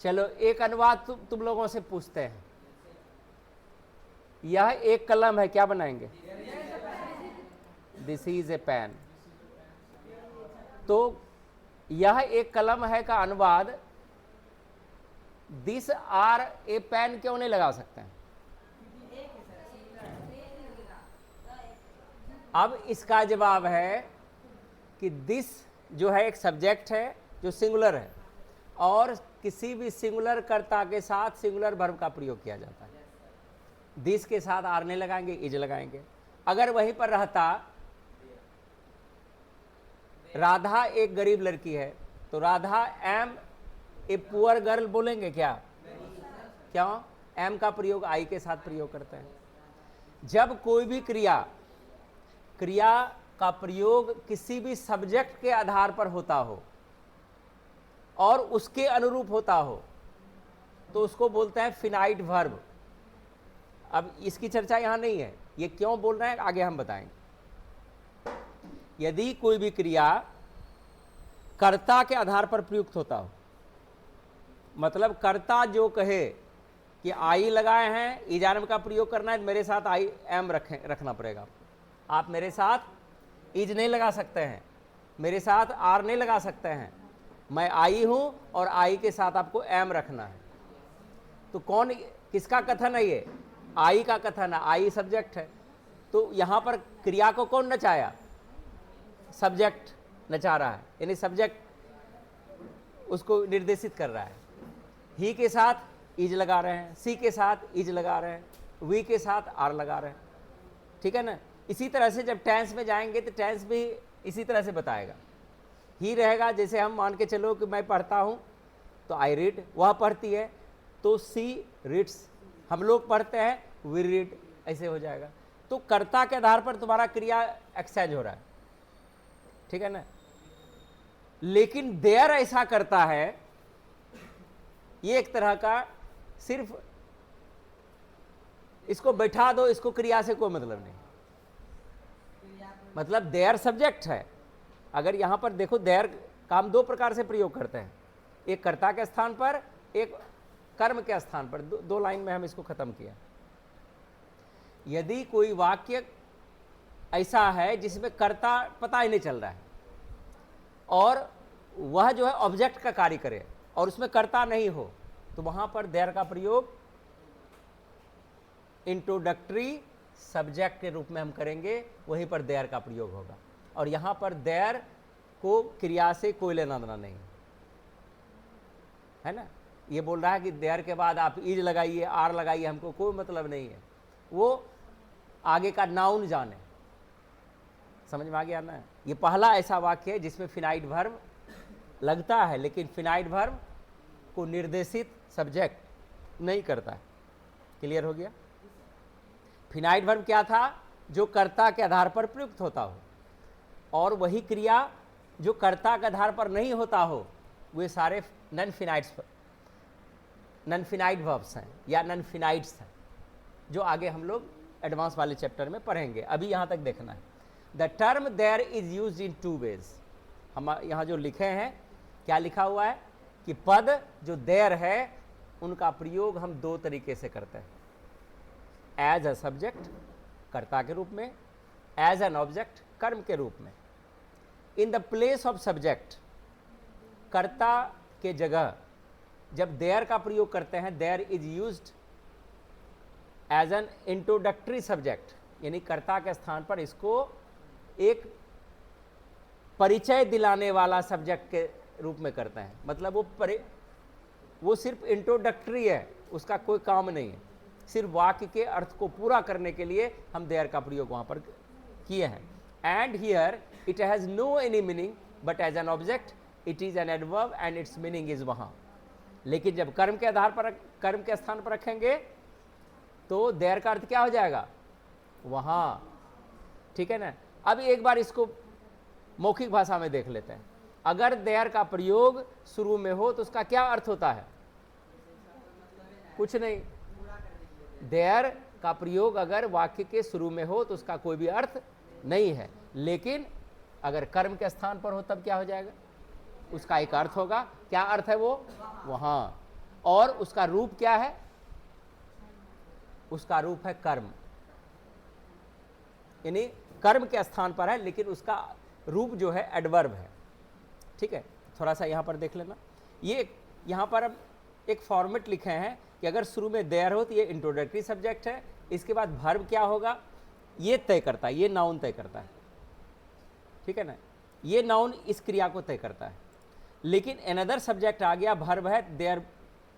चलो एक अनुवाद तुम लोगों से पूछते हैं। यह एक कलम है, क्या बनाएंगे? This is a pen. तो यह एक कलम है का अनुवाद दिस आर ए पेन क्यों नहीं लगा सकते हैं? अब इसका जवाब है कि दिस जो है एक सब्जेक्ट है जो सिंगुलर है, और किसी भी सिंगुलर कर्ता के साथ सिंगुलर वर्ब का प्रयोग किया जाता है। दिस के साथ आर नहीं लगाएंगे, इज लगाएंगे। अगर वहीं पर रहता राधा एक गरीब लड़की है, तो Radha am a poor girl बोलेंगे क्या? क्यों? एम का प्रयोग आई के साथ प्रयोग करते हैं। जब कोई भी क्रिया का प्रयोग किसी भी सब्जेक्ट के आधार पर होता हो और उसके अनुरूप होता हो, तो उसको बोलते हैं फिनाइट वर्ब। अब इसकी चर्चा यहां नहीं है, ये क्यों बोल रहे हैं आगे हम बताएंगे। यदि कोई भी क्रिया कर्ता के आधार पर प्रयुक्त होता हो, मतलब कर्ता जो कहे कि आई लगाए हैं, इजारम का प्रयोग करना है, मेरे साथ आई एम रखना पड़ेगा। आप मेरे साथ इज नहीं लगा सकते हैं, मेरे साथ आर नहीं लगा सकते हैं, मैं आई हूं और आई के साथ आपको एम रखना है। तो कौन, किसका कथन है ये? आई का कथन है, आई सब्जेक्ट है। तो यहां पर क्रिया को कौन नचाया? सब्जेक्ट नचा रहा है, यानी सब्जेक्ट उसको निर्देशित कर रहा है। ही के साथ इज लगा रहे हैं, सी के साथ इज लगा रहे हैं, वी के साथ आर लगा रहे हैं, ठीक है ना। इसी तरह से जब टेंस में जाएंगे तो टेंस भी इसी तरह से बताएगा। ही रहेगा, जैसे हम मान के चलो कि मैं पढ़ता हूं तो आई रीड, वह पढ़ती है तो सी रीड्स, हम लोग पढ़ते हैं वी रीड, ऐसे हो जाएगा। तो कर्ता के आधार पर तुम्हारा क्रिया एक्सचेंज हो रहा है, ठीक है ना। लेकिन देयर ऐसा करता है, ये एक तरह का सिर्फ इसको बैठा दो, इसको क्रिया से कोई मतलब नहीं। मतलब देयर सब्जेक्ट है। अगर यहां पर देखो, देयर का हम दो प्रकार से प्रयोग करते हैं, एक कर्ता के स्थान पर, एक कर्म के स्थान पर। दो लाइन में हम इसको खत्म किया। यदि कोई वाक्य ऐसा है जिसमें कर्ता पता ही नहीं चल रहा है और वह जो है ऑब्जेक्ट का कार्य करे और उसमें कर्ता नहीं हो, तो वहां पर देयर का प्रयोग इंट्रोडक्टरी सब्जेक्ट के रूप में हम करेंगे, वहीं पर देयर का प्रयोग होगा। और यहां पर देयर को क्रिया से कोई लेना देना नहीं है ना। ये बोल रहा है कि देयर के बाद आप इज लगाइए, आर लगाइए, हमको कोई मतलब नहीं है, वो आगे का नाउन जाने। समझ में आ गया ना। ये पहला ऐसा वाक्य है जिसमें फिनाइट वर्ब लगता है, लेकिन फिनाइट वर्ब को निर्देशित सब्जेक्ट नहीं करता है। क्लियर हो गया। फिनाइट वर्ब क्या था? जो कर्ता के आधार पर प्रयुक्त होता हो, और वही क्रिया जो कर्ता के आधार पर नहीं होता हो, वे सारे नॉन फिनाइट वर्ब्स हैं या नॉन फिनाइट्स हैं, जो आगे हम लोग एडवांस वाले चैप्टर में पढ़ेंगे। अभी यहां तक देखना है। The term there is used in two ways. हम यहां जो लिखे हैं, क्या लिखा हुआ है कि पद जो देयर है उनका प्रयोग हम दो तरीके से करते हैं। एज अ सब्जेक्ट कर्ता के रूप में, एज एन ऑब्जेक्ट कर्म के रूप में। In the place of subject, कर्ता के जगह जब देयर का प्रयोग करते हैं, there is used as an introductory subject, यानी कर्ता के स्थान पर इसको एक परिचय दिलाने वाला सब्जेक्ट के रूप में करते हैं। मतलब वो सिर्फ इंट्रोडक्टरी है, उसका कोई काम नहीं है, सिर्फ वाक्य के अर्थ को पूरा करने के लिए हम देयर का प्रयोग वहां पर किए हैं। And here it has no any meaning but as an object it is an adverb and its meaning is वहां। लेकिन जब कर्म के आधार पर, कर्म के स्थान पर रखेंगे तो देयर का अर्थ क्या हो जाएगा? वहां, ठीक है ना। अब एक बार इसको मौखिक भाषा में देख लेते हैं। अगर देयर का प्रयोग शुरू में हो तो उसका क्या अर्थ होता है? कुछ नहीं। देयर का प्रयोग अगर वाक्य के शुरू में हो तो उसका कोई भी अर्थ नहीं है, लेकिन अगर कर्म के स्थान पर हो तब क्या हो जाएगा? उसका एक अर्थ होगा। क्या अर्थ है वो? वहां। और उसका रूप क्या है? उसका रूप है कर्म, यानी कर्म के स्थान पर है, लेकिन उसका रूप जो है एडवर्ब है। ठीक है, थोड़ा सा यहां पर देख लेना। ये यहां पर हम एक फॉर्मेट लिखे हैं कि अगर शुरू में देयर हो तो ये इंट्रोडक्टरी सब्जेक्ट है, इसके बाद वर्ब क्या होगा ये तय करता है, ये नाउन तय करता है। ठीक है ना, ये नाउन इस क्रिया को तय करता है। लेकिन अनदर सब्जेक्ट आ गया, वर्ब है, देयर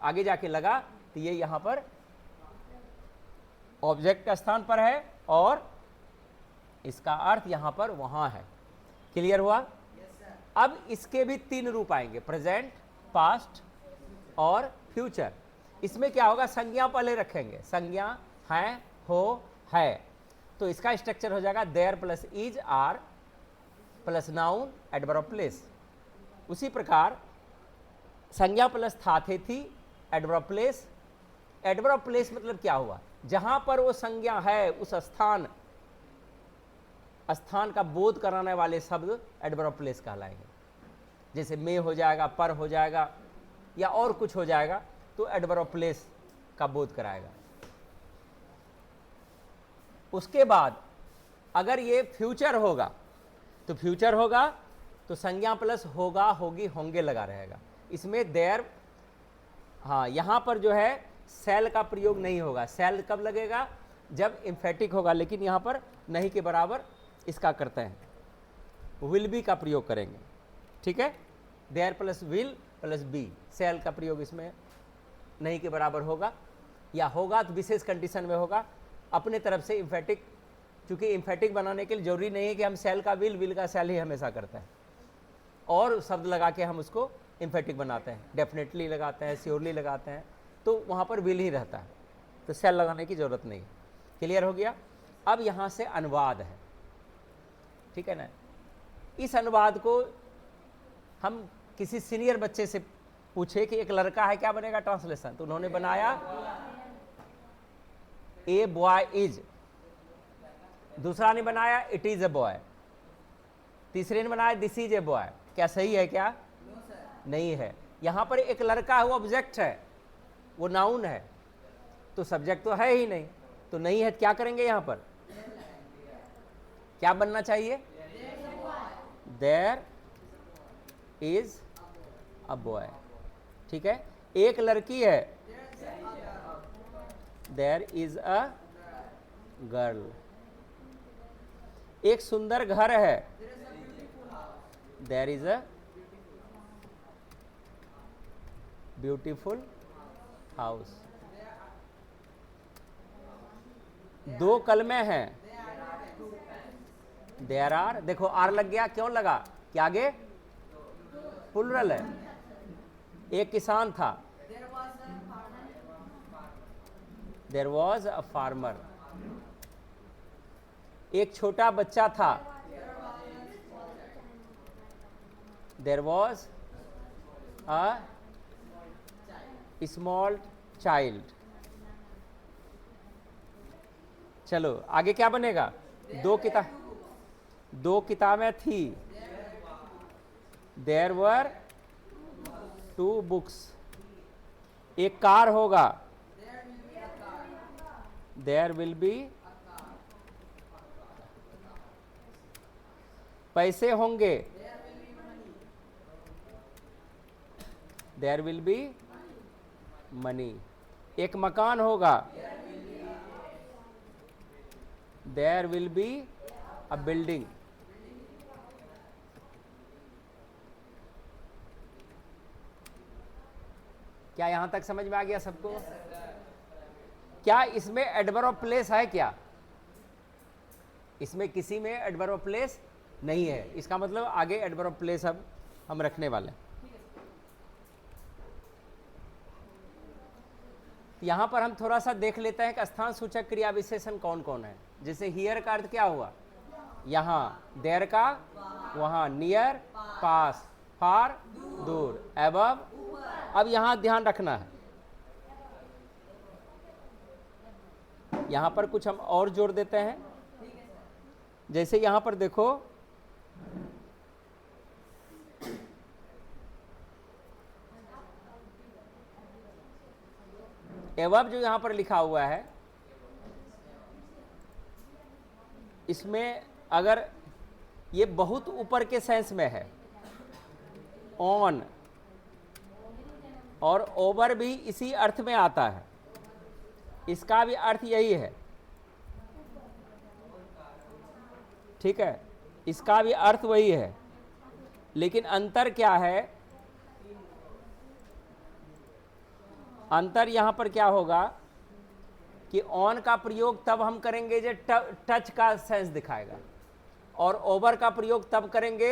आगे जाके लगा, तो ये यहां पर ऑब्जेक्ट का स्थान पर है और इसका अर्थ यहां पर वहां है। क्लियर हुआ? अब इसके भी 3 रूप आएंगे, प्रेजेंट, पास्ट और फ्यूचर। इसमें क्या होगा, संज्ञा पहले रखेंगे, संज्ञा है, हो, है, तो इसका स्ट्रक्चर हो जाएगा there plus is, are plus noun, adverb of place. उसी प्रकार संज्ञा प्लस था, थे, थी, adverb of place. Adverb of place मतलब क्या हुआ, जहां पर वो संज्ञा है उस स्थान का बोध कराने वाले शब्द एडवर्ब ऑफ प्लेस कहलाएंगे। जैसे में हो जाएगा, पर हो जाएगा, या और कुछ हो जाएगा, तो एडवर्ब ऑफ प्लेस का बोध कराएगा। उसके बाद अगर ये फ्यूचर होगा तो फ्यूचर होगा तो संज्ञा प्लस होगा, होगी, होंगे लगा रहेगा। इसमें देयर, हाँ यहां पर जो है सेल का प्रयोग नहीं होगा। सेल कब लगेगा, जब इम्फेटिक होगा, लेकिन यहां पर नहीं के बराबर इसका करते हैं, विल बी का प्रयोग करेंगे। ठीक है, there plus will plus be, shall का प्रयोग इसमें नहीं के बराबर होगा, या होगा तो विशेष कंडीशन में होगा। अपने तरफ से इम्फेटिक, चूंकि इम्फेटिक बनाने के लिए जरूरी नहीं है कि हम सेल का विल का सेल ही हमेशा करते हैं, और शब्द लगा के हम उसको इम्फेटिक बनाते हैं, डेफिनेटली लगाते हैं, श्योरली लगाते हैं, तो वहाँ पर विल ही रहता है, तो सेल लगाने की जरूरत नहीं। क्लियर हो गया? अब यहाँ से अनुवाद है। ठीक है ना, इस अनुवाद को हम किसी सीनियर बच्चे से पूछे कि एक लड़का है, क्या बनेगा ट्रांसलेशन, तो उन्होंने बनाया ए बॉय इज, दूसरा ने बनाया इट इज ए बॉय, तीसरे ने बनाया दिस इज ए बॉय। क्या सही है क्या? नहीं है। यहां पर एक लड़का है, वो ऑब्जेक्ट है, वो नाउन है, तो सब्जेक्ट तो है ही नहीं, तो नहीं है, क्या करेंगे यहां पर, क्या बनना चाहिए, देयर इज अ बॉय। ठीक है, एक लड़की है, देयर इज अ गर्ल। एक सुंदर घर है, there is a beautiful house. 2 कलमे हैं, देयर आर, देखो आर लग गया, क्यों लगा कि आगे प्लुरल है। एक किसान था, देयर वॉज अ फार्मर। एक छोटा बच्चा था, there was a small child. चलो आगे क्या बनेगा, 2 किताबें थी, देयर वर 2 बुक्स। एक कार होगा, देयर विल बी, पैसे होंगे, देयर विल बी मनी। एक मकान होगा, there will be a building. क्या यहां तक समझ में आ गया सबको? क्या इसमें एडवर्ब ऑफ प्लेस है क्या? इसमें किसी में एडवर्ब ऑफ प्लेस नहीं है, इसका मतलब आगे एडवर्ब ऑफ प्लेस अब हम रखने वाले हैं। यहां पर हम थोड़ा सा देख लेते हैं कि स्थान सूचक क्रिया विशेषण कौन कौन है। जैसे हियर का अर्थ क्या हुआ, यहां, देयर का वहां, नियर पास, फार दूर, एबव। अब यहां ध्यान रखना है, यहां पर कुछ हम और जोड़ देते हैं। जैसे यहां पर देखो, एवब जो यहां पर लिखा हुआ है, इसमें अगर ये बहुत ऊपर के सेंस में है, ऑन और ओवर भी इसी अर्थ में आता है, इसका भी अर्थ यही है, ठीक है, इसका भी अर्थ वही है, लेकिन अंतर क्या है, अंतर यहां पर क्या होगा कि ऑन का प्रयोग तब हम करेंगे जब टच का सेंस दिखाएगा, और ओवर का प्रयोग तब करेंगे,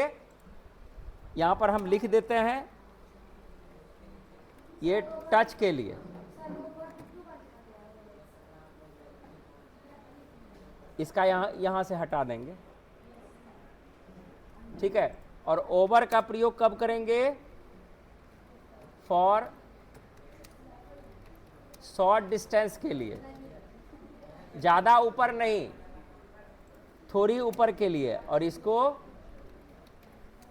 यहां पर हम लिख देते हैं ये टच के लिए, इसका यहां से हटा देंगे, ठीक है, और ओवर का प्रयोग कब करेंगे, फॉर शॉर्ट डिस्टेंस के लिए, ज़्यादा ऊपर नहीं, थोड़ी ऊपर के लिए, और इसको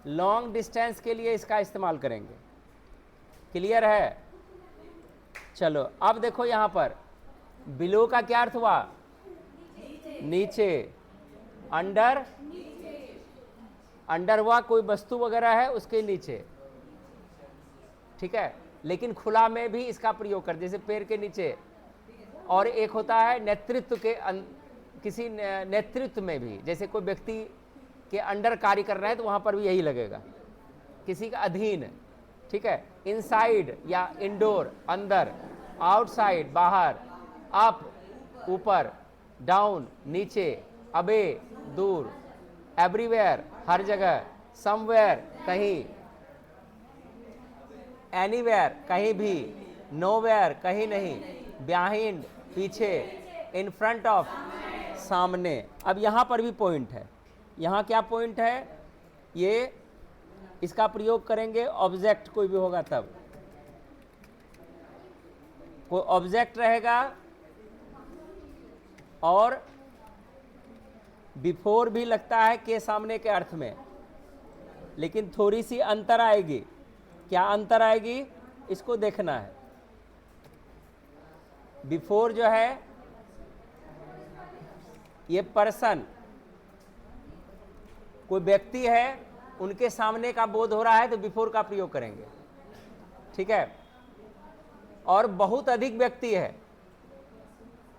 लॉन्ग डिस्टेंस के लिए इसका इस्तेमाल करेंगे। क्लियर है? चलो अब देखो यहां पर बिलो का क्या अर्थ हुआ, नीचे, अंडर, अंडर हुआ कोई वस्तु वगैरह है उसके नीचे, ठीक है, लेकिन खुला में भी इसका प्रयोग कर, जैसे पैर के नीचे, और एक होता है नेतृत्व के किसी नेतृत्व में भी, जैसे कोई व्यक्ति के अंडर कार्य कर रहा है तो वहां पर भी यही लगेगा, किसी का अधीन, ठीक है, इनसाइड या इंडोर, अंदर, आउटसाइड, बाहर, अप, ऊपर, डाउन, नीचे, अबे, दूर, एवरीवेयर, हर जगह, समवेयर, कहीं, एनीवेयर, कहीं भी, नोवेयर, कहीं नहीं, बिहाइंड, पीछे, इन फ्रंट ऑफ, सामने। अब यहां पर भी पॉइंट है, यहां क्या पॉइंट है, ये इसका प्रयोग करेंगे ऑब्जेक्ट कोई भी होगा तब, कोई ऑब्जेक्ट रहेगा और बिफोर भी लगता है के सामने के अर्थ में, लेकिन थोड़ी सी अंतर आएगी, क्या अंतर आएगी इसको देखना है। बिफोर जो है ये पर्सन, कोई व्यक्ति है उनके सामने का बोध हो रहा है तो बिफोर का प्रयोग करेंगे, ठीक है, और बहुत अधिक व्यक्ति है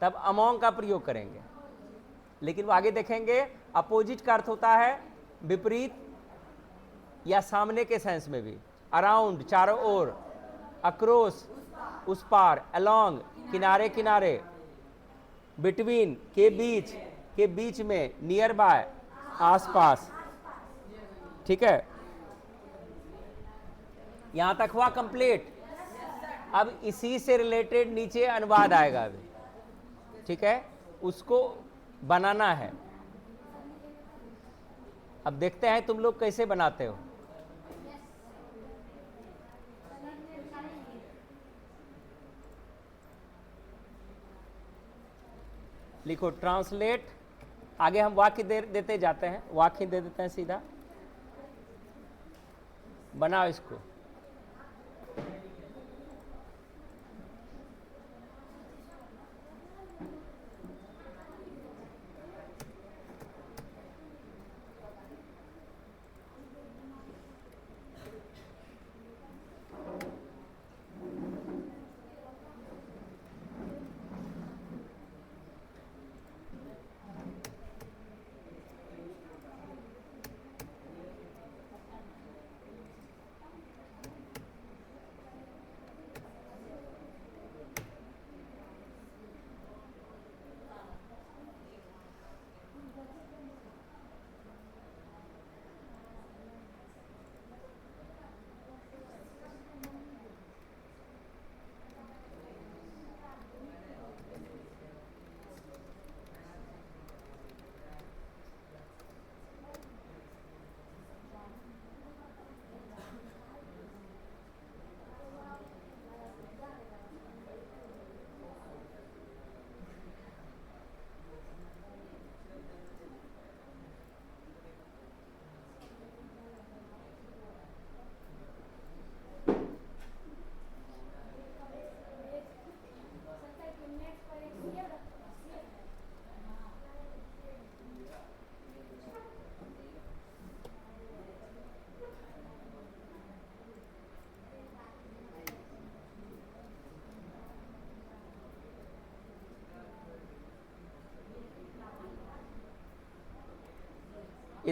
तब अमोंग का प्रयोग करेंगे, लेकिन वो आगे देखेंगे अपोजिट का अर्थ होता है विपरीत या सामने के सेंस में भी, अराउंड, चारों ओर, अक्रॉस, उस पार, अलोंग, किनारे किनारे, बिटवीन, के बीच में, नियर बाय, आसपास, ठीक है, यहां तक हुआ कंप्लीट। अब इसी से रिलेटेड नीचे अनुवाद आएगा अभी, ठीक है, उसको बनाना है। अब देखते हैं तुम लोग कैसे बनाते हो। लिखो ट्रांसलेट, आगे हम वाक्य देते जाते हैं, वाक्य दे देते हैं सीधा, बनाओ इसको।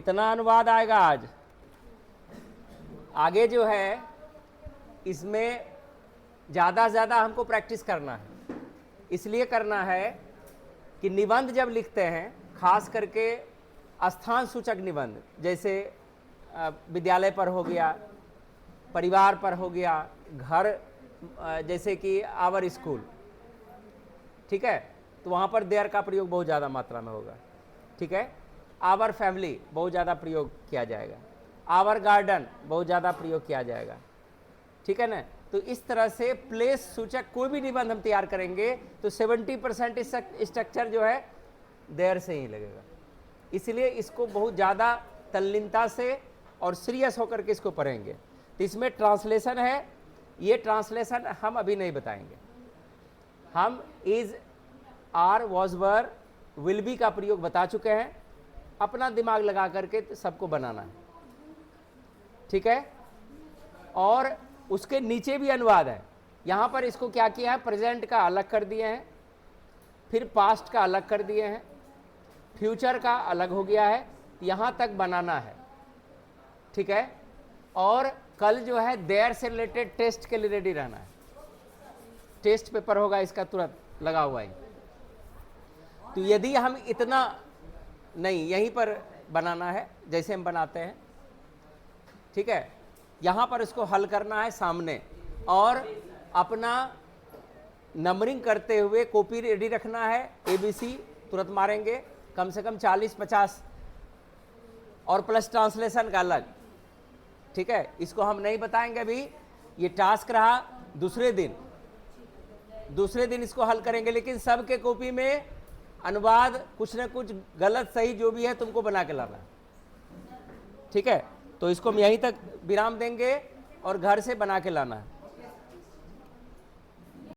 इतना अनुवाद आएगा आज। आगे जो है इसमें ज़्यादा से ज़्यादा हमको प्रैक्टिस करना है। इसलिए करना है कि निबंध जब लिखते हैं, खास करके स्थान सूचक निबंध, जैसे विद्यालय पर हो गया, परिवार पर हो गया, घर जैसे कि आवर स्कूल, ठीक है, तो वहाँ पर देयर का प्रयोग बहुत ज़्यादा मात्रा में होगा। ठीक है, आवर फैमिली बहुत ज़्यादा प्रयोग किया जाएगा, आवर गार्डन बहुत ज़्यादा प्रयोग किया जाएगा। ठीक है ना। तो इस तरह से प्लेस सूचक कोई भी निबंध हम तैयार करेंगे तो 70% स्ट्रक्चर जो है देयर से ही लगेगा। इसलिए इसको बहुत ज़्यादा तल्लीनता से और सीरियस होकर के इसको पढ़ेंगे। तो इसमें ट्रांसलेशन है, ये ट्रांसलेशन हम अभी नहीं बताएंगे। हम is, are, was, were, will be का प्रयोग बता चुके हैं। अपना दिमाग लगा करके सबको बनाना है। ठीक है, और उसके नीचे भी अनुवाद है। यहाँ पर इसको क्या किया है, प्रेजेंट का अलग कर दिए हैं, फिर पास्ट का अलग कर दिए हैं, फ्यूचर का अलग हो गया है, यहाँ तक बनाना है। ठीक है, और कल जो है देयर से रिलेटेड टेस्ट के लिए रेडी रहना है। टेस्ट पेपर होगा इसका तुरंत लगा हुआ है। तो यदि हम इतना नहीं, यहीं पर बनाना है जैसे हम बनाते हैं। ठीक है, यहाँ पर इसको हल करना है सामने, और अपना नंबरिंग करते हुए कॉपी रेडी रखना है। ABC तुरंत मारेंगे, कम से कम 40-50, और प्लस ट्रांसलेशन का अलग। ठीक है, इसको हम नहीं बताएंगे अभी, ये टास्क रहा। दूसरे दिन इसको हल करेंगे, लेकिन सबके कॉपी में अनुवाद कुछ ना कुछ गलत सही जो भी है तुमको बना के लाना। ठीक है, तो इसको हम यहीं तक विराम देंगे और घर से बना के लाना है।